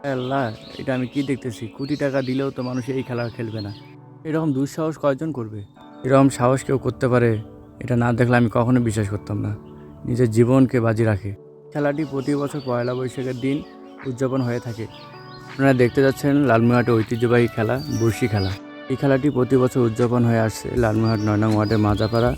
আল্লাহ, এটা আমি কি দেখতেছি? কোটি টাকা দিলেও তো মানুষ এই খেলা খেলবে না। এরকম দুঃসাহস কয়জন করবে? এরকম সাহস কেউ করতে পারে? এটা না দেখলে আমি কখনো বিশ্বাস করতাম না। নিজের জীবনকে বাজি রাখে। খেলাটি প্রতি বছর পয়লা বৈশাখের দিন উদযাপন হয়ে থাকে। আপনারা দেখতে যাচ্ছেন লালমনিরহাটের ঐতিহ্যবাহী খেলা বড়শি খেলা। এই খেলাটি প্রতি বছর উদযাপন হয়ে আসছে লালমনিরহাট ৯ নং ওয়ার্ডের মাজাপাড়া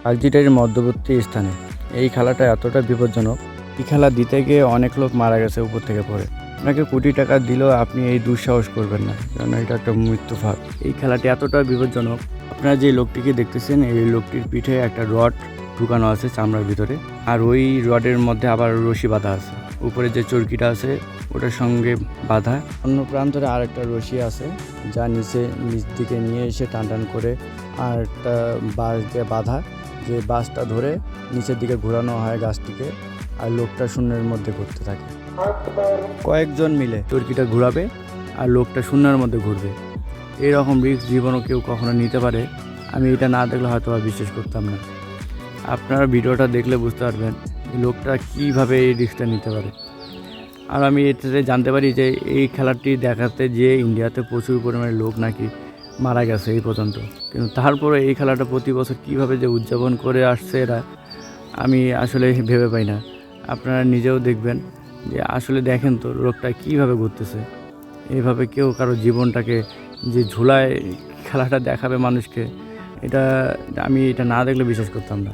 কাকজিটারির মধ্যবর্তী স্থানে। এই খেলাটা এতটা বিপজ্জনক, এই খেলা দিতে গিয়ে অনেক লোক মারা গেছে উপর থেকে পড়ে। আপনাকে কোটি টাকা দিলেও আপনি এই দুঃসাহস করবেন না, কারণ এটা একটা মৃত্যু ফাঁদ। এই খেলাটি এতটা বিপজ্জনক। আপনারা যে লোকটিকে দেখতেছেন, এই লোকটির পিঠে একটা রড ঢুকানো আছে চামড়ার ভিতরে, আর ওই রডের মধ্যে আবার রশি বাঁধা আছে। উপরে যে চরকিটা আছে ওটার সঙ্গে বাঁধা। অন্য প্রান্তরে আরেকটা রশি আছে, যা নিচ দিকে নিয়ে এসে টান টান করে আর একটা বাঁশ দিয়ে বাঁধা, যে বাঁশটা ধরে নিচের দিকে ঘোরানো হয় গাছটিকে, আর লোকটা শূন্যের মধ্যে ঘুরতে থাকে। কয়েকজন মিলে চরকিটা ঘোরাবে আর লোকটা শূন্যের মধ্যে ঘুরবে। এরকম রিস্ক জীবনও কেউ কখনো নিতে পারে? আমি এটা না দেখলে হয়তো আর বিশ্বাস করতাম না। আপনারা ভিডিওটা দেখলে বুঝতে পারবেন লোকটা কীভাবে এই রিস্কটা নিতে পারে। আর আমি এটাতে জানতে পারি যে এই খেলাটি দেখাতে যে ইন্ডিয়াতে প্রচুর পরিমাণে লোক নাকি মারা গেছে এই পর্যন্ত। কিন্তু তারপরে এই খেলাটা প্রতি বছর কীভাবে যে উদযাপন করে আসছে এরা, আমি আসলে ভেবে পাই না। আপনারা নিজেও দেখবেন যে আসলে দেখেন তো লোকটা কীভাবে ঘুরতেছে। এইভাবে কেউ কারো জীবনটাকে যে ঝুলায় খেলাটা দেখাবে মানুষকে, এটা না দেখলে বিশ্বাস করতাম না।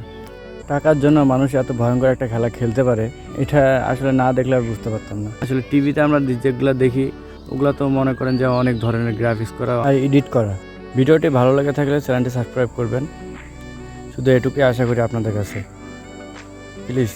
টাকার জন্য মানুষ এত ভয়ঙ্কর একটা খেলা খেলতে পারে, এটা আসলে না দেখলে আর বুঝতে পারতাম না। আসলে টিভিতে আমরা যেগুলো দেখি ওগুলো তো মনে করেন যে অনেক ধরনের গ্রাফিক্স করা আর এডিট করা। ভিডিওটি ভালো লেগে থাকলে চ্যানেলটি সাবস্ক্রাইব করবেন। শুধু এটুকুই আশা করি আপনাদের কাছে, প্লিজ।